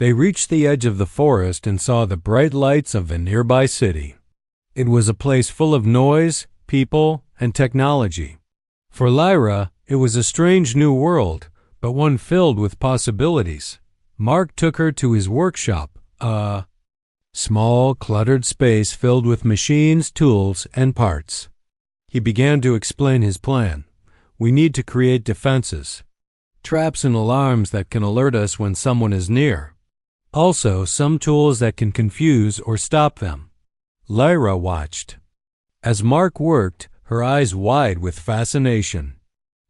They reached the edge of the forest and saw the bright lights of a nearby city. It was a place full of noise, people, and technology. For Lyra, it was a strange new world, but one filled with possibilities. Mark took her to his workshop, a small, cluttered space filled with machines, tools, and parts. He began to explain his plan. We need to create defenses, traps and alarms that can alert us when someone is near. Also, some tools that can confuse or stop them. Lyra watched. As Mark worked, her eyes wide with fascination.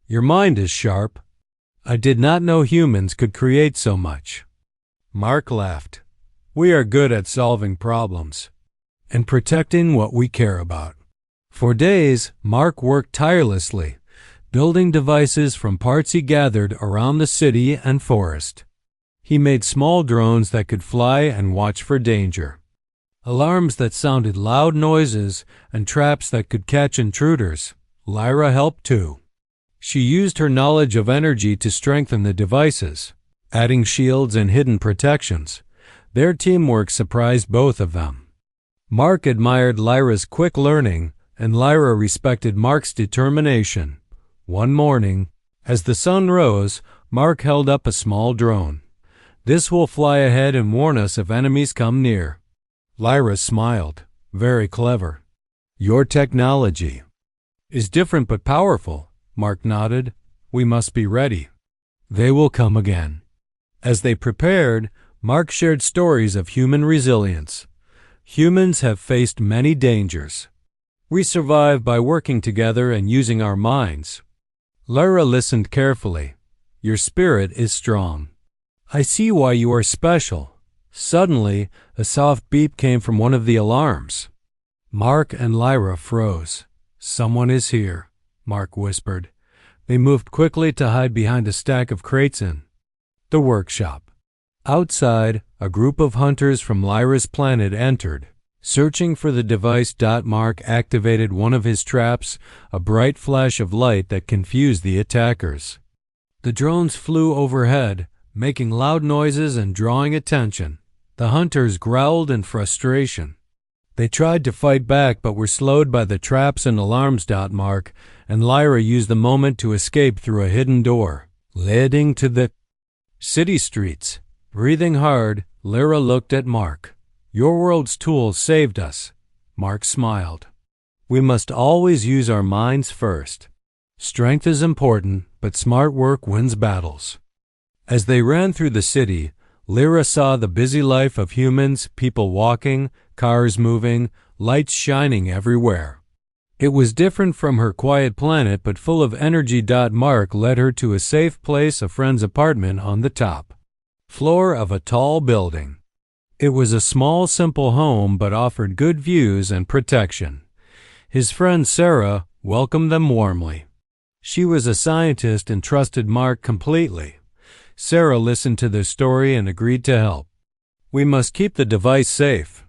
Your mind is sharp. I did not know humans could create so much. Mark laughed. We are good at solving problems and protecting what we care about. For days, Mark worked tirelessly, building devices from parts he gathered around the city and forest. He made small drones that could fly and watch for danger, alarms that sounded loud noises, and traps that could catch intruders. Lyra helped too. She used her knowledge of energy to strengthen the devices, adding shields and hidden protections. Their teamwork surprised both of them. Mark admired Lyra's quick learning, and Lyra respected Mark's determination. One morning, as the sun rose, Mark held up a small drone. This will fly ahead and warn us if enemies come near. Lyra smiled. Very clever. Your technology is different but powerful. Mark nodded. We must be ready. They will come again. As they prepared, Mark shared stories of human resilience. Humans have faced many dangers. We survive by working together and using our minds. Lyra listened carefully. Your spirit is strong. I see why you are special. Suddenly, a soft beep came from one of the alarms. Mark and Lyra froze. Someone is here, Mark whispered. They moved quickly to hide behind a stack of crates in the workshop. Outside, a group of hunters from Lyra's planet entered. Searching for the device. Mark activated one of his traps, a bright flash of light that confused the attackers. The drones flew overhead, making loud noises and drawing attention. The hunters growled in frustration. They tried to fight back but were slowed by the traps and alarms. Mark and Lyra used the moment to escape through a hidden door, leading to the city streets. Breathing hard, Lyra looked at Mark. Your world's tools saved us. Mark smiled. We must always use our minds first. Strength is important, but smart work wins battles. As they ran through the city, Lyra saw the busy life of humans, people walking, cars moving, lights shining everywhere. It was different from her quiet planet but full of energy. Mark led her to a safe place, a friend's apartment on the top floor of a tall building. It was a small, simple home but offered good views and protection. His friend Sarah welcomed them warmly. She was a scientist and trusted Mark completely. Sarah listened to their story and agreed to help. We must keep the device safe.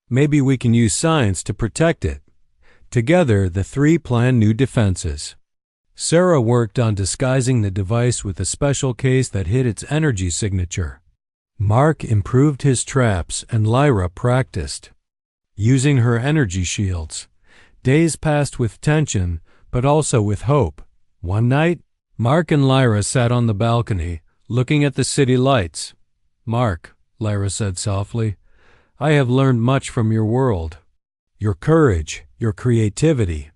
Maybe we can use science to protect it. Together, the three planned new defenses. Sarah worked on disguising the device with a special case that hid its energy signature. Mark improved his traps and Lyra practiced using her energy shields. Days passed with tension, but also with hope. One night, Mark and Lyra sat on the balcony, looking at the city lights. Mark, Lyra said softly, I have learned much from your world. Your courage, your creativity.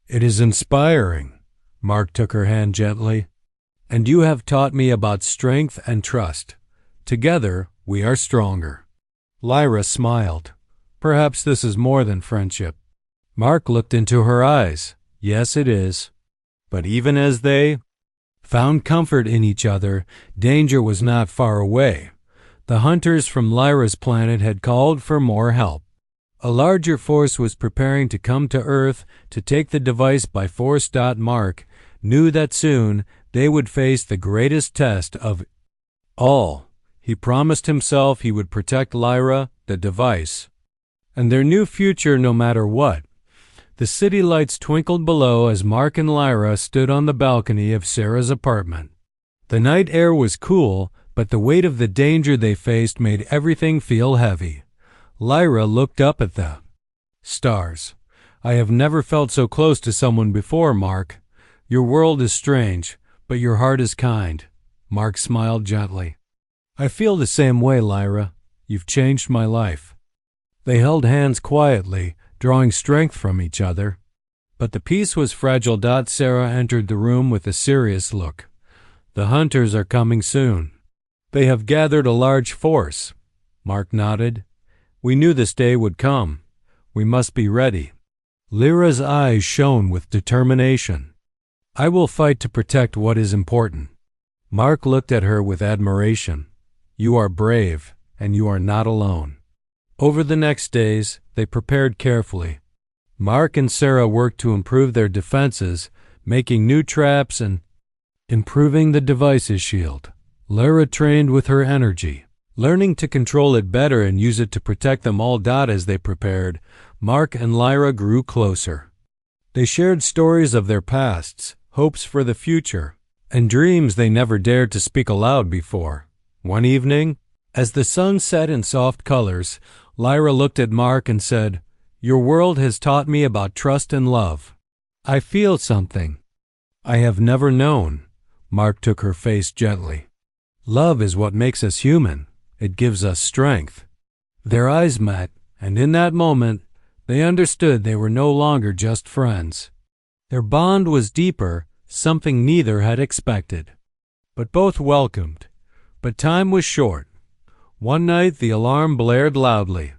It is inspiring. Mark took her hand gently. And you have taught me about strength and trust. Together, we are stronger. Lyra smiled. Perhaps this is more than friendship. Mark looked into her eyes. Yes, it is. But even as they found comfort in each other, danger was not far away. The hunters from Lyra's planet had called for more help. A larger force was preparing to come to Earth to take the device by force. Mark knew that soon they would face the greatest test of all. He promised himself he would protect Lyra, the device, and their new future no matter what. The city lights twinkled below as Mark and Lyra stood on the balcony of Sarah's apartment. The night air was cool, but the weight of the danger they faced made everything feel heavy. Lyra looked up at the stars. I have never felt so close to someone before, Mark. Your world is strange, but your heart is kind. Mark smiled gently. I feel the same way, Lyra. You've changed my life. They held hands quietly, drawing strength from each other. But the peace was fragile. Sarah entered the room with a serious look. The hunters are coming soon. They have gathered a large force. Mark nodded. We knew this day would come. We must be ready. Lyra's eyes shone with determination. I will fight to protect what is important. Mark looked at her with admiration. You are brave, and you are not alone. Over the next days, they prepared carefully. Mark and Sarah worked to improve their defenses, making new traps and improving the device's shield. Lyra trained with her energy, learning to control it better and use it to protect them all. As they prepared, Mark and Lyra grew closer. They shared stories of their pasts, hopes for the future, and dreams they never dared to speak aloud before. One evening, as the sun set in soft colors, Lyra looked at Mark and said, Your world has taught me about trust and love. I feel something I have never known. Mark took her face gently. Love is what makes us human. It gives us strength. Their eyes met, and in that moment, they understood they were no longer just friends. Their bond was deeper, something neither had expected. But both welcomed. But time was short. One night the alarm blared loudly.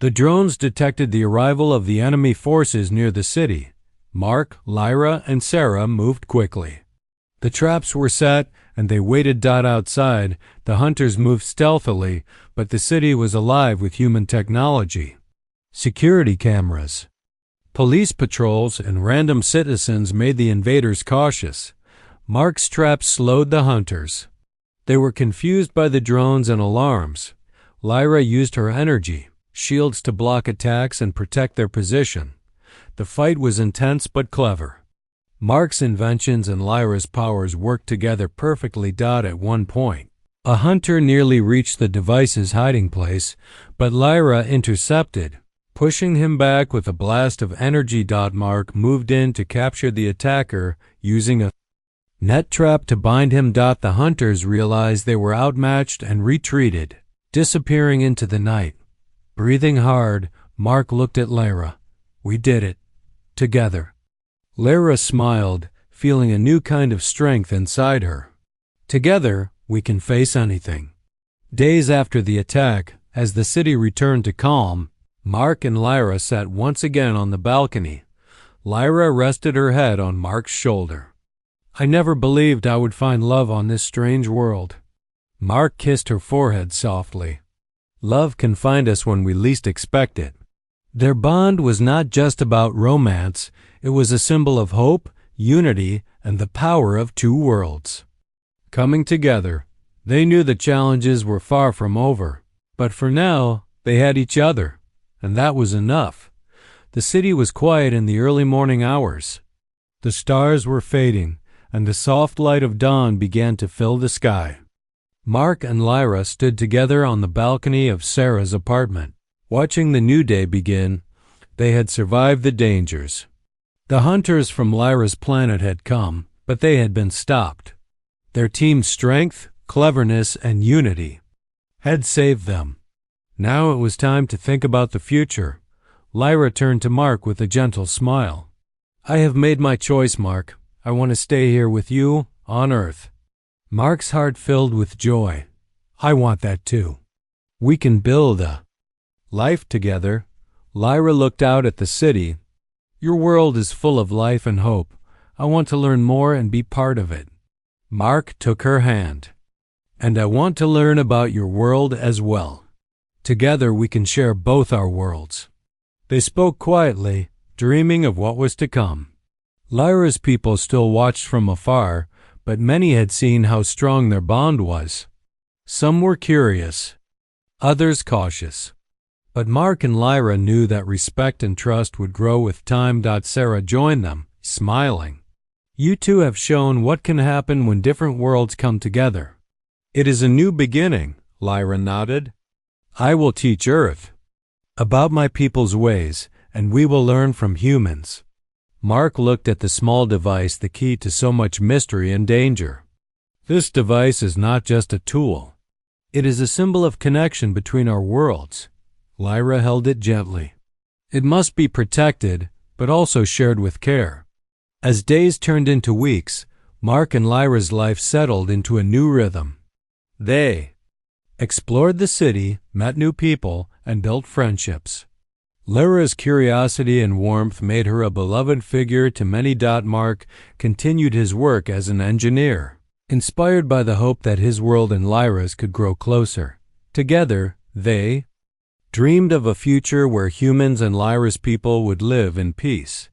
The drones detected the arrival of the enemy forces near the city. Mark, Lyra, and Sarah moved quickly. The traps were set, and they waited. Outside, the hunters moved stealthily, but the city was alive with human technology. Security cameras, police patrols, and random citizens made the invaders cautious. Mark's traps slowed the hunters. They were confused by the drones and alarms. Lyra used her energy, shields to block attacks and protect their position. The fight was intense but clever. Mark's inventions and Lyra's powers worked together perfectly. At one point, a hunter nearly reached the device's hiding place, but Lyra intercepted, pushing him back with a blast of energy. Mark moved in to capture the attacker, using a net trap to bind him. The hunters realized they were outmatched and retreated, disappearing into the night. Breathing hard, Mark looked at Lyra. We did it. Together. Lyra smiled, feeling a new kind of strength inside her. Together, we can face anything. Days after the attack, as the city returned to calm, Mark and Lyra sat once again on the balcony. Lyra rested her head on Mark's shoulder. I never believed I would find love on this strange world. Mark kissed her forehead softly. Love can find us when we least expect it. Their bond was not just about romance, it was a symbol of hope, unity, and the power of two worlds. Coming together, they knew the challenges were far from over, but for now, they had each other, and that was enough. The city was quiet in the early morning hours. The stars were fading, and the soft light of dawn began to fill the sky. Mark and Lyra stood together on the balcony of Sarah's apartment. Watching the new day begin, they had survived the dangers. The hunters from Lyra's planet had come, but they had been stopped. Their team's strength, cleverness, and unity had saved them. Now it was time to think about the future. Lyra turned to Mark with a gentle smile. I have made my choice, Mark. I want to stay here with you, on Earth. Mark's heart filled with joy. I want that too. We can build a life together. Lyra looked out at the city. Your world is full of life and hope. I want to learn more and be part of it. Mark took her hand. And I want to learn about your world as well. Together we can share both our worlds. They spoke quietly, dreaming of what was to come. Lyra's people still watched from afar, but many had seen how strong their bond was. Some were curious, others cautious. But Mark and Lyra knew that respect and trust would grow with time. Sarah joined them, smiling. You two have shown what can happen when different worlds come together. It is a new beginning, Lyra nodded. I will teach Earth about my people's ways, and we will learn from humans. Mark looked at the small device, the key to so much mystery and danger. This device is not just a tool. It is a symbol of connection between our worlds. Lyra held it gently. It must be protected, but also shared with care. As days turned into weeks, Mark and Lyra's life settled into a new rhythm. They explored the city, met new people, and built friendships. Lyra's curiosity and warmth made her a beloved figure to many. Mark continued his work as an engineer, inspired by the hope that his world and Lyra's could grow closer. Together, they dreamed of a future where humans and Lyra's people would live in peace,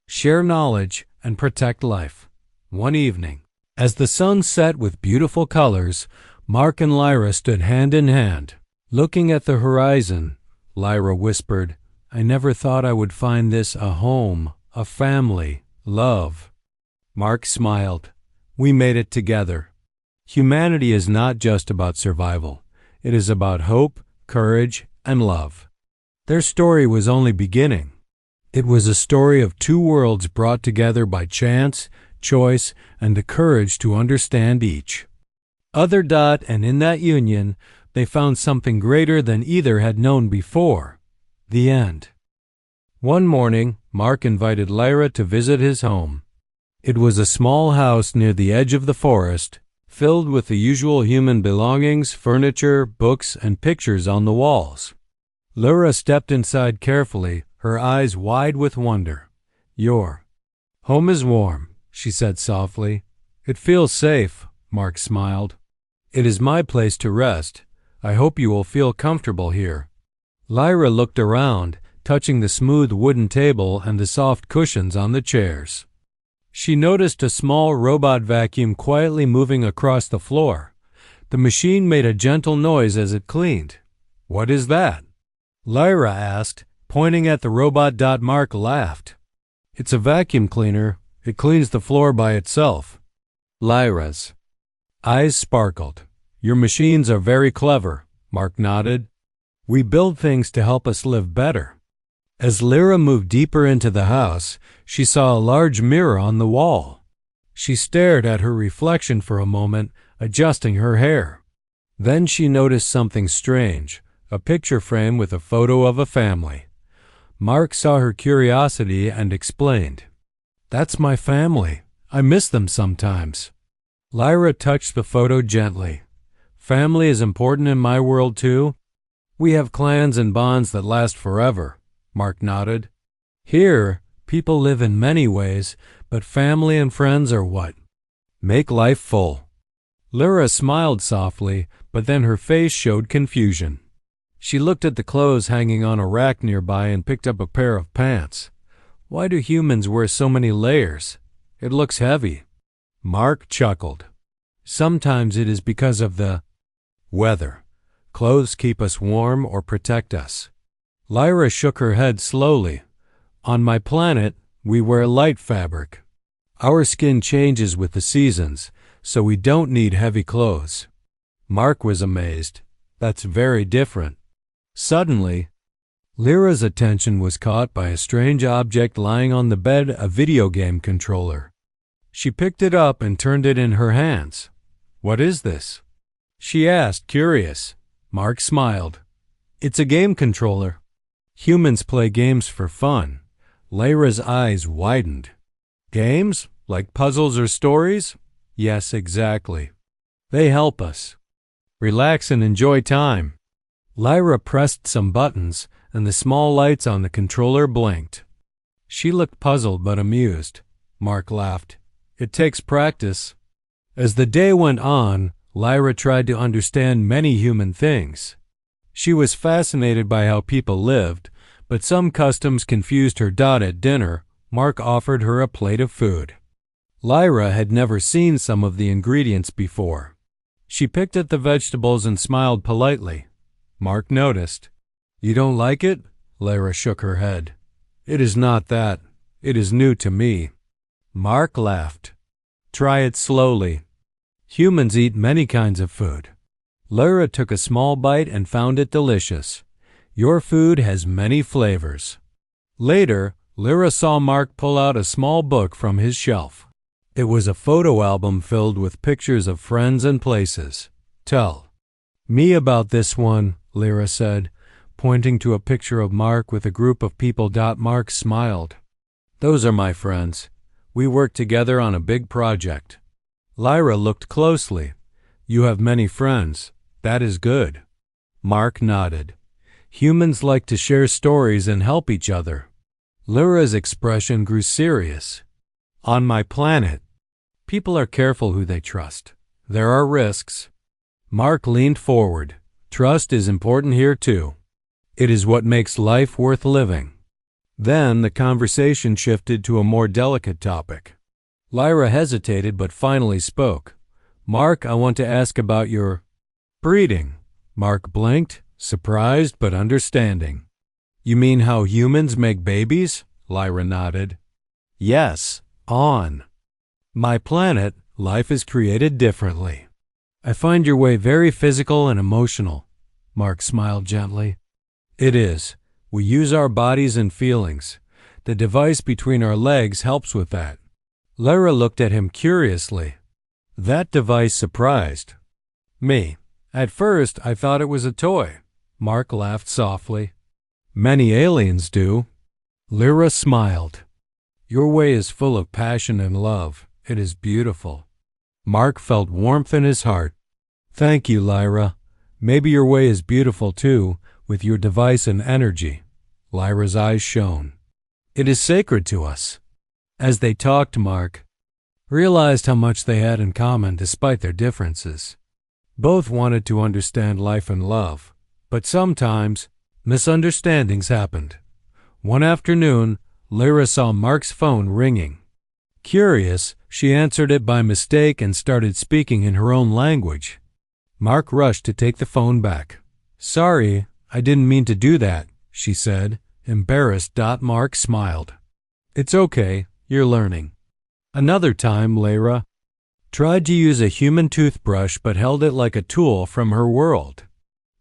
share knowledge, and protect life. One evening, as the sun set with beautiful colors, Mark and Lyra stood hand in hand, looking at the horizon. Lyra whispered, I never thought I would find this a home, a family, love. Mark smiled. We made it together. Humanity is not just about survival. It is about hope, courage, and love. Their story was only beginning. It was a story of two worlds brought together by chance, choice, and the courage to understand each other. And in that union, they found something greater than either had known before. The end. One morning, Mark invited Lyra to visit his home. It was a small house near the edge of the forest, filled with the usual human belongings, furniture, books, and pictures on the walls. Lyra stepped inside carefully, her eyes wide with wonder. Your home is warm, she said softly. It feels safe, Mark smiled. It is my place to rest. I hope you will feel comfortable here. Lyra looked around, touching the smooth wooden table and the soft cushions on the chairs. She noticed a small robot vacuum quietly moving across the floor. The machine made a gentle noise as it cleaned. What is that? Lyra asked, pointing at the robot. Mark laughed. It's a vacuum cleaner. It cleans the floor by itself. Lyra's eyes sparkled. Your machines are very clever, Mark nodded. We build things to help us live better. As Lyra moved deeper into the house, she saw a large mirror on the wall. She stared at her reflection for a moment, adjusting her hair. Then she noticed something strange, a picture frame with a photo of a family. Mark saw her curiosity and explained, That's my family. I miss them sometimes. Lyra touched the photo gently. Family is important in my world too. We have clans and bonds that last forever, Mark nodded. Here, people live in many ways, but family and friends are what make life full. Lyra smiled softly, but then her face showed confusion. She looked at the clothes hanging on a rack nearby and picked up a pair of pants. Why do humans wear so many layers? It looks heavy. Mark chuckled. Sometimes it is because of the weather. Clothes keep us warm or protect us. Lyra shook her head slowly. On my planet, we wear light fabric. Our skin changes with the seasons, so we don't need heavy clothes. Mark was amazed. That's very different. Suddenly, Lyra's attention was caught by a strange object lying on the bed, a video game controller. She picked it up and turned it in her hands. What is this? She asked, curious. Mark smiled. It's a game controller. Humans play games for fun. Lyra's eyes widened. Games? Like puzzles or stories? Yes, exactly. They help us relax and enjoy time. Lyra pressed some buttons, and the small lights on the controller blinked. She looked puzzled but amused. Mark laughed. It takes practice. As the day went on, Lyra tried to understand many human things. She was fascinated by how people lived, but some customs confused her. At dinner, Mark offered her a plate of food. Lyra had never seen some of the ingredients before. She picked at the vegetables and smiled politely. Mark noticed. You don't like it? Lyra shook her head. It is not that. It is new to me. Mark laughed. Try it slowly. Humans eat many kinds of food. Lyra took a small bite and found it delicious. Your food has many flavors. Later, Lyra saw Mark pull out a small book from his shelf. It was a photo album filled with pictures of friends and places. Tell me about this one, Lyra said, pointing to a picture of Mark with a group of people. Mark smiled. Those are my friends. We worked together on a big project. Lyra looked closely. You have many friends. That is good. Mark nodded. Humans like to share stories and help each other. Lyra's expression grew serious. On my planet, people are careful who they trust. There are risks. Mark leaned forward. Trust is important here too. It is what makes life worth living. Then the conversation shifted to a more delicate topic. Lyra hesitated but finally spoke. Mark, I want to ask about your breeding. Mark blinked, surprised but understanding. You mean how humans make babies? Lyra nodded. Yes, on my planet, life is created differently. I find your way very physical and emotional. Mark smiled gently. It is. We use our bodies and feelings. The device between our legs helps with that. Lyra looked at him curiously. That device surprised me. At first, I thought it was a toy. Mark laughed softly. Many aliens do. Lyra smiled. Your way is full of passion and love. It is beautiful. Mark felt warmth in his heart. Thank you, Lyra. Maybe your way is beautiful too, with your device and energy. Lyra's eyes shone. It is sacred to us. As they talked, Mark realized how much they had in common despite their differences. Both wanted to understand life and love, but sometimes misunderstandings happened. One afternoon, Lyra saw Mark's phone ringing. Curious, she answered it by mistake and started speaking in her own language. Mark rushed to take the phone back. Sorry, I didn't mean to do that, she said, embarrassed. Mark smiled. It's okay, you're learning. Another time, Lyra tried to use a human toothbrush but held it like a tool from her world.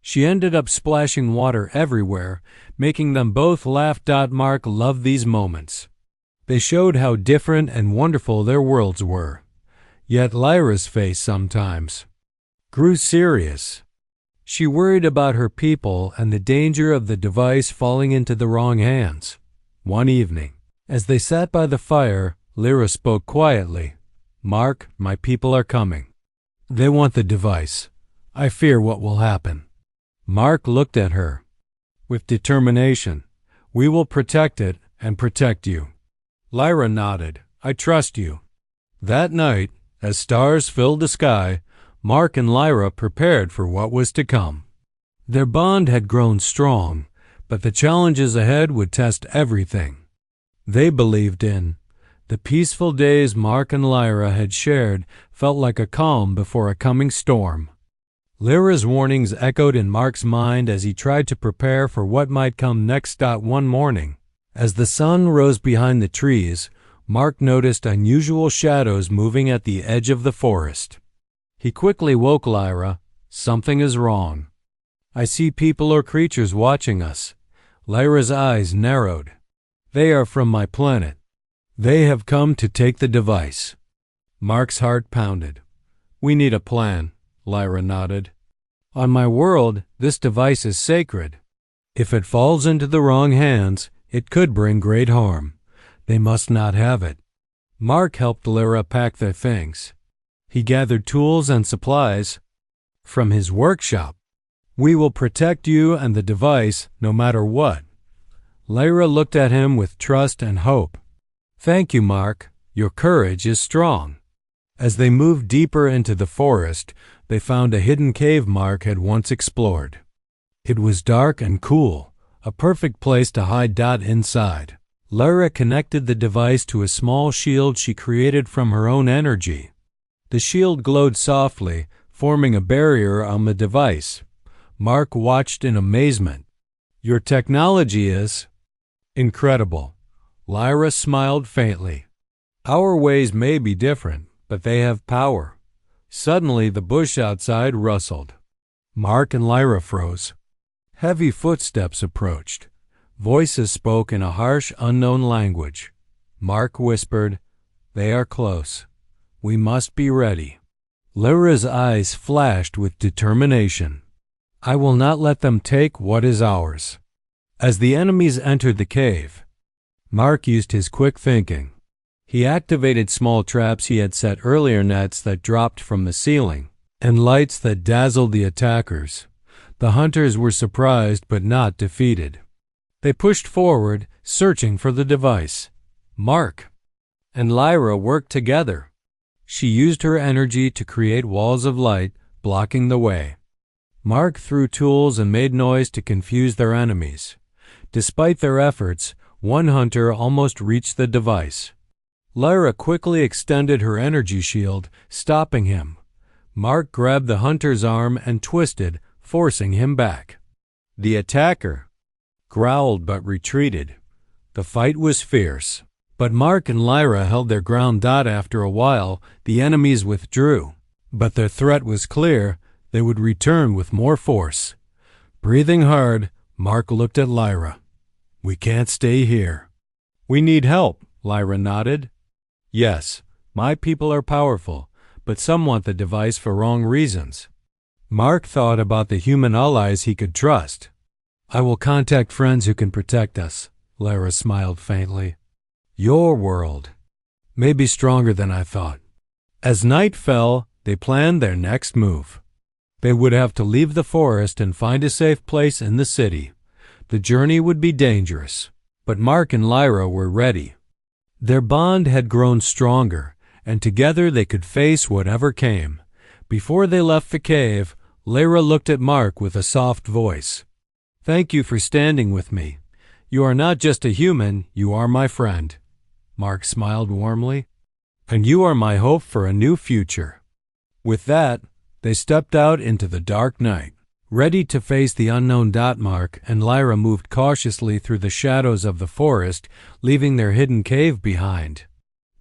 She ended up splashing water everywhere, making them both laugh. Mark loved these moments. They showed how different and wonderful their worlds were. Yet Lyra's face sometimes grew serious. She worried about her people and the danger of the device falling into the wrong hands. One evening, as they sat by the fire, Lyra spoke quietly. Mark, my people are coming. They want the device. I fear what will happen. Mark looked at her. With determination, we will protect it and protect you. Lyra nodded. I trust you. That night, as stars filled the sky, Mark and Lyra prepared for what was to come. Their bond had grown strong, but the challenges ahead would test everything. They believed in the peaceful days Mark and Lyra had shared felt like a calm before a coming storm. Lyra's warnings echoed in Mark's mind as he tried to prepare for what might come next. One morning, as the sun rose behind the trees, Mark noticed unusual shadows moving at the edge of the forest. He quickly woke Lyra. Something is wrong. I see people or creatures watching us. Lyra's eyes narrowed. They are from my planet. They have come to take the device. Mark's heart pounded. We need a plan, Lyra nodded. On my world, this device is sacred. If it falls into the wrong hands, it could bring great harm. They must not have it. Mark helped Lyra pack their things. He gathered tools and supplies from his workshop. We will protect you and the device no matter what. Lyra looked at him with trust and hope. Thank you, Mark. Your courage is strong. As they moved deeper into the forest, they found a hidden cave Mark had once explored. It was dark and cool, a perfect place to hide. Inside, Lyra connected the device to a small shield she created from her own energy. The shield glowed softly, forming a barrier on the device. Mark watched in amazement. Your technology is incredible. Lyra smiled faintly. Our ways may be different, but they have power. Suddenly, the bush outside rustled. Mark and Lyra froze. Heavy footsteps approached. Voices spoke in a harsh, unknown language. Mark whispered, "They are close. We must be ready." Lyra's eyes flashed with determination. "I will not let them take what is ours." As the enemies entered the cave, Mark used his quick thinking. He activated small traps he had set earlier, nets that dropped from the ceiling, and lights that dazzled the attackers. The hunters were surprised but not defeated. They pushed forward, searching for the device. Mark and Lyra worked together. She used her energy to create walls of light, blocking the way. Mark threw tools and made noise to confuse their enemies. Despite their efforts, one hunter almost reached the device. Lyra quickly extended her energy shield, stopping him. Mark grabbed the hunter's arm and twisted, forcing him back. The attacker growled but retreated. The fight was fierce, but Mark and Lyra held their ground. After a while, the enemies withdrew, but their threat was clear. They would return with more force. Breathing hard, Mark looked at Lyra. "We can't stay here." "We need help," Lyra nodded. "Yes, my people are powerful, but some want the device for wrong reasons." Mark thought about the human allies he could trust. "I will contact friends who can protect us," Lyra smiled faintly. "Your world may be stronger than I thought." As night fell, they planned their next move. They would have to leave the forest and find a safe place in the city. The journey would be dangerous, but Mark and Lyra were ready. Their bond had grown stronger, and together they could face whatever came. Before they left the cave, Lyra looked at Mark with a soft voice. "Thank you for standing with me. You are not just a human, you are my friend." Mark smiled warmly. "And you are my hope for a new future." With that, they stepped out into the dark night. Ready to face the unknown. Mark and Lyra moved cautiously through the shadows of the forest, leaving their hidden cave behind.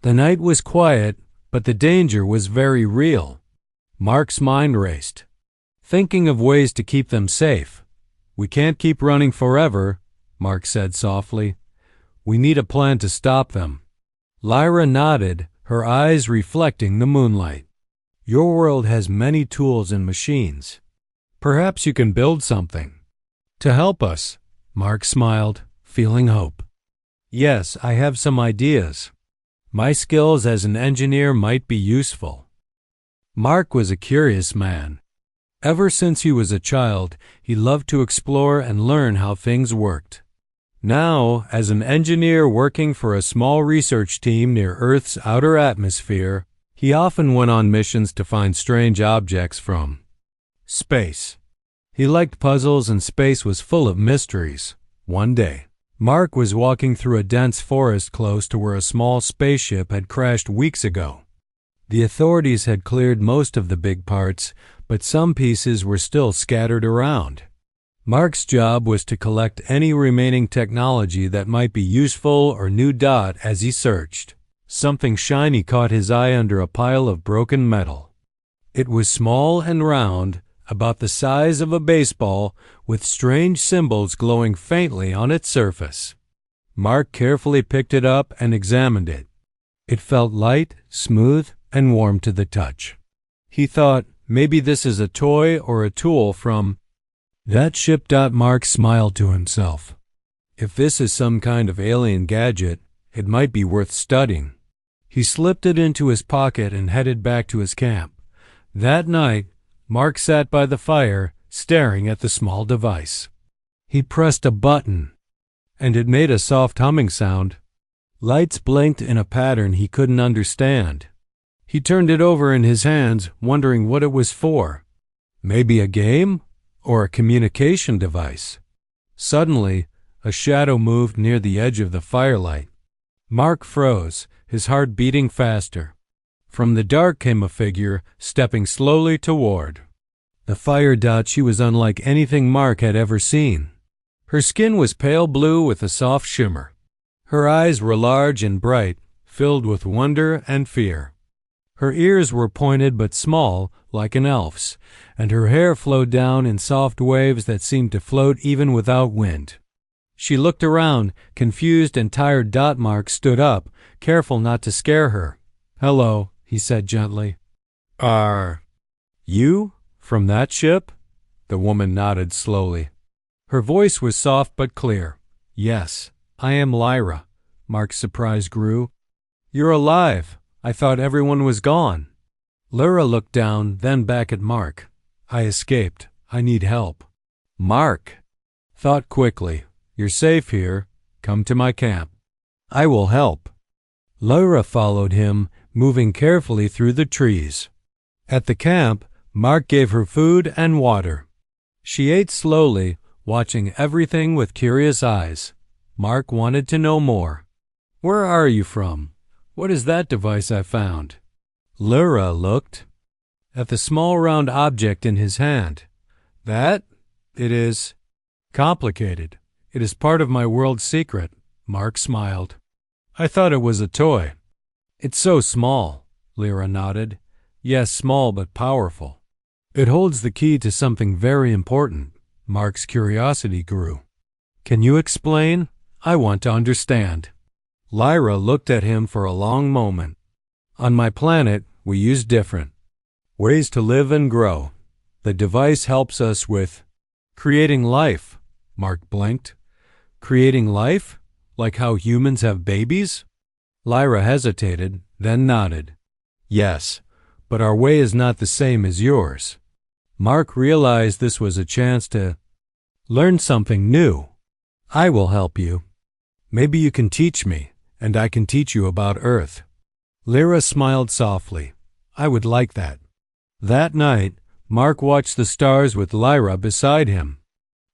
The night was quiet, but the danger was very real. Mark's mind raced, thinking of ways to keep them safe. "We can't keep running forever," Mark said softly. "We need a plan to stop them." Lyra nodded, her eyes reflecting the moonlight. "Your world has many tools and machines. Perhaps you can build something to help us." Mark smiled, feeling hope. "Yes, I have some ideas. My skills as an engineer might be useful." Mark was a curious man. Ever since he was a child, he loved to explore and learn how things worked. Now, as an engineer working for a small research team near Earth's outer atmosphere, he often went on missions to find strange objects from space. He liked puzzles, and space was full of mysteries. One day, Mark was walking through a dense forest close to where a small spaceship had crashed weeks ago. The authorities had cleared most of the big parts, but some pieces were still scattered around. Mark's job was to collect any remaining technology that might be useful or new. As he searched, something shiny caught his eye under a pile of broken metal. It was small and round, about the size of a baseball, with strange symbols glowing faintly on its surface. Mark carefully picked it up and examined it. It felt light, smooth, and warm to the touch. He thought, maybe this is a toy or a tool from that ship. Mark smiled to himself. If this is some kind of alien gadget, it might be worth studying. He slipped it into his pocket and headed back to his camp. That night, Mark sat by the fire, staring at the small device. He pressed a button, and it made a soft humming sound. Lights blinked in a pattern he couldn't understand. He turned it over in his hands, wondering what it was for. Maybe a game? Or a communication device? Suddenly, a shadow moved near the edge of the firelight. Mark froze, his heart beating faster. From the dark came a figure, stepping slowly toward the fire. She was unlike anything Mark had ever seen. Her skin was pale blue with a soft shimmer. Her eyes were large and bright, filled with wonder and fear. Her ears were pointed but small, like an elf's, and her hair flowed down in soft waves that seemed to float even without wind. She looked around, confused and tired. Mark stood up, careful not to scare her. "Hello," he said gently. "Are you from that ship?" The woman nodded slowly. Her voice was soft but clear. "Yes, I am Lyra." Mark's surprise grew. "You're alive. I thought everyone was gone." Lyra looked down, then back at Mark. "I escaped. I need help." Mark thought quickly. "You're safe here. Come to my camp. I will help." Lyra followed him, moving carefully through the trees. At the camp, Mark gave her food and water. She ate slowly, watching everything with curious eyes. Mark wanted to know more. "Where are you from? What is that device I found?" Lyra looked at the small round object in his hand. "That? It is complicated. It is part of my world's secret." Mark smiled. "I thought it was a toy." "It's so small," Lyra nodded. "Yes, small but powerful. It holds the key to something very important." Mark's curiosity grew. "Can you explain? I want to understand." Lyra looked at him for a long moment. "On my planet, we use different ways to live and grow. The device helps us with creating life." Mark blinked. "Creating life? Like how humans have babies?" Lyra hesitated, then nodded. "Yes, but our way is not the same as yours." Mark realized this was a chance to learn something new. "I will help you. Maybe you can teach me, and I can teach you about Earth." Lyra smiled softly. "I would like that." That night, Mark watched the stars with Lyra beside him.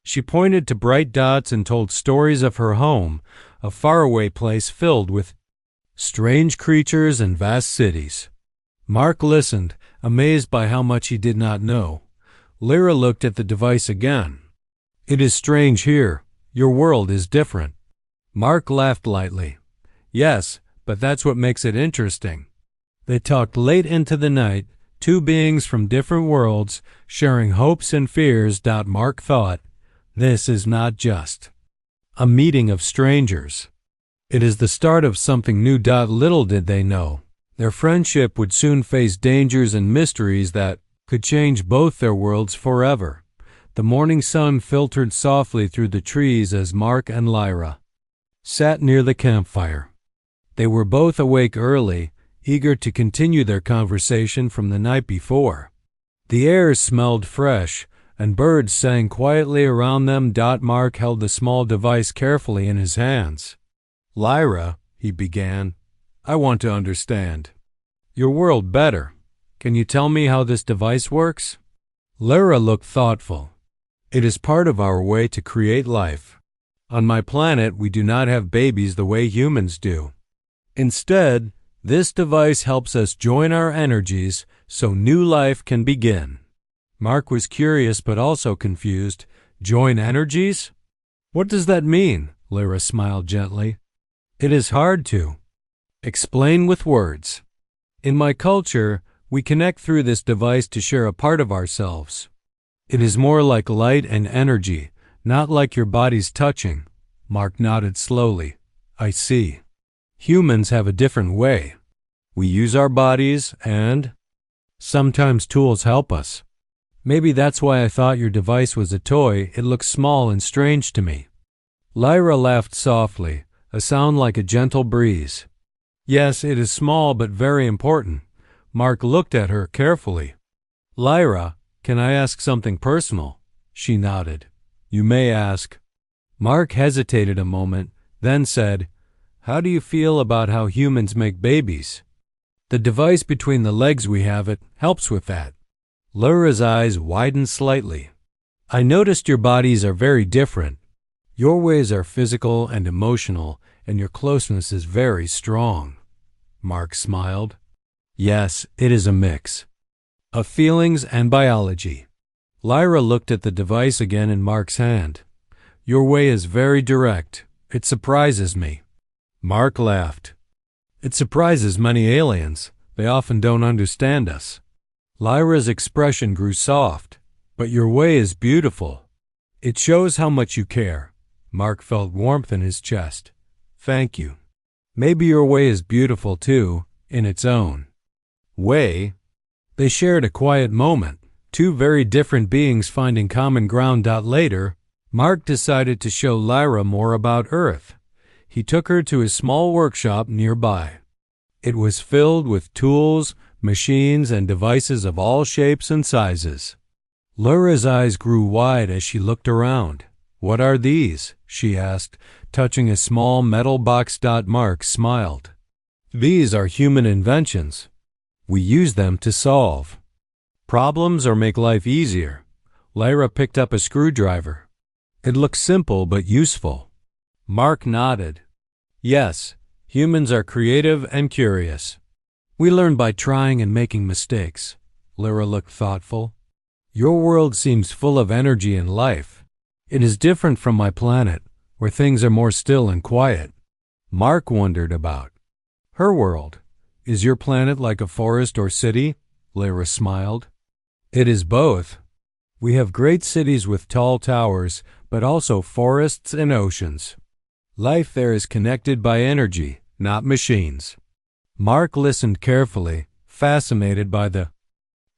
She pointed to bright dots and told stories of her home, a faraway place filled with strange creatures and vast cities. Mark listened, amazed by how much he did not know. Lyra looked at the device again. "It is strange here. Your world is different." Mark laughed lightly. "Yes, but that's what makes it interesting." They talked late into the night, two beings from different worlds, sharing hopes and fears. Mark thought, this is not just a meeting of strangers. It is the start of something new. Little did they know, their friendship would soon face dangers and mysteries that could change both their worlds forever. The morning sun filtered softly through the trees as Mark and Lyra sat near the campfire. They were both awake early, eager to continue their conversation from the night before. The air smelled fresh, and birds sang quietly around them. Mark held the small device carefully in his hands. "Lyra," he began, "I want to understand your world better. Can you tell me how this device works?" Lyra looked thoughtful. "It is part of our way to create life. On my planet, we do not have babies the way humans do. Instead, this device helps us join our energies so new life can begin." Mark was curious but also confused. "Join energies? What does that mean?" Lyra smiled gently. "It is hard to explain with words. In my culture, we connect through this device to share a part of ourselves. It is more like light and energy, not like your bodies touching." Mark nodded slowly. "I see. Humans have a different way. We use our bodies and sometimes tools help us. Maybe that's why I thought your device was a toy. It looks small and strange to me." Lyra laughed softly, a sound like a gentle breeze. "Yes, it is small but very important." Mark looked at her carefully. "Lyra, can I ask something personal?" She nodded. "You may ask." Mark hesitated a moment, then said, "How do you feel about how humans make babies? The device between the legs we have, it helps with that." Lyra's eyes widened slightly. "I noticed your bodies are very different. Your ways are physical and emotional, and your closeness is very strong." Mark smiled. "Yes, it is a mix of feelings and biology." Lyra looked at the device again in Mark's hand. "Your way is very direct. It surprises me." Mark laughed. "It surprises many aliens, They often don't understand us." Lyra's expression grew soft. "But your way is beautiful. It shows how much you care." Mark felt warmth in his chest. "Thank you. Maybe your way is beautiful too, in its own way." They shared a quiet moment, two very different beings finding common ground. Later, Mark decided to show Lyra more about Earth. He took her to his small workshop nearby. It was filled with tools, machines, and devices of all shapes and sizes. Lyra's eyes grew wide as she looked around. "What are these?" she asked, touching a small metal box. Mark smiled. "These are human inventions. We use them to solve problems or make life easier." Lyra picked up a screwdriver. "It looks simple but useful." Mark nodded. "Yes, humans are creative and curious. We learn by trying and making mistakes." Lyra looked thoughtful. "Your world seems full of energy and life. It is different from my planet, where things are more still and quiet." Mark wondered about her world. "Is your planet like a forest or city?" Lyra smiled. "It is both. We have great cities with tall towers, but also forests and oceans. Life there is connected by energy, not machines." Mark listened carefully, fascinated by the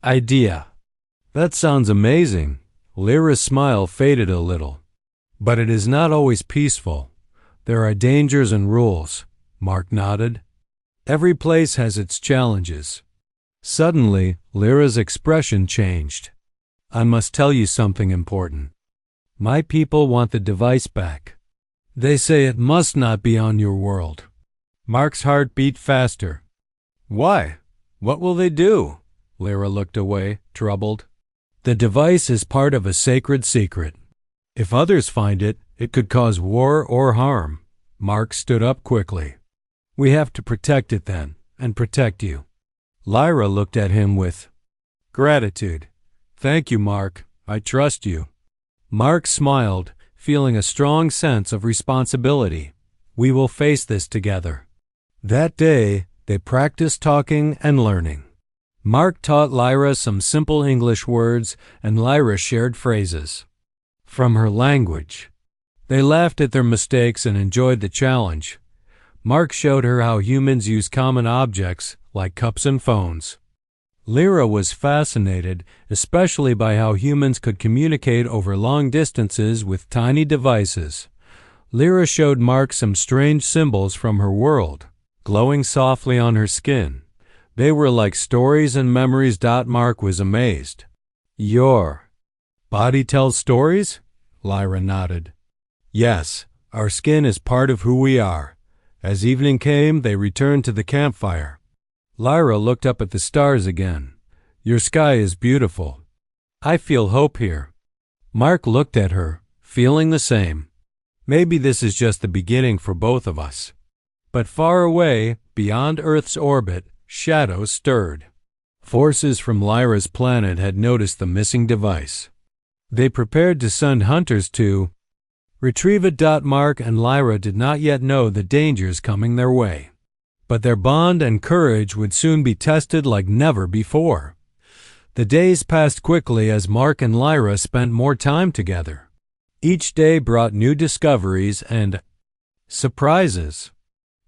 idea. "That sounds amazing." Lyra's smile faded a little. "But it is not always peaceful. There are dangers and rules." Mark nodded. "Every place has its challenges." Suddenly, Lyra's expression changed. "I must tell you something important. My people want the device back. They say it must not be on your world." Mark's heart beat faster. "Why? What will they do?" Lyra looked away, troubled. "The device is part of a sacred secret. If others find it, it could cause war or harm." Mark stood up quickly. "We have to protect it then, and protect you." Lyra looked at him with gratitude. "Thank you, Mark. I trust you." Mark smiled, feeling a strong sense of responsibility. "We will face this together." That day, they practiced talking and learning. Mark taught Lyra some simple English words, and Lyra shared phrases from her language. They laughed at their mistakes and enjoyed the challenge. Mark showed her how humans use common objects, like cups and phones. Lyra was fascinated, especially by how humans could communicate over long distances with tiny devices. Lyra showed Mark some strange symbols from her world, glowing softly on her skin. They were like stories and memories. Mark was amazed. "Your body tells stories?" Lyra nodded. "Yes, our skin is part of who we are." As evening came, they returned to the campfire. Lyra looked up at the stars again. "Your sky is beautiful. I feel hope here." Mark looked at her, feeling the same. "Maybe this is just the beginning for both of us." But far away, beyond Earth's orbit, shadows stirred. Forces from Lyra's planet had noticed the missing device. They prepared to send hunters to retrieve it. Mark and Lyra did not yet know the dangers coming their way. But their bond and courage would soon be tested like never before. The days passed quickly as Mark and Lyra spent more time together. Each day brought new discoveries and surprises.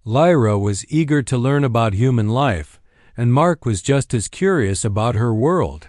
Lyra was eager to learn about human life, and Mark was just as curious about her world.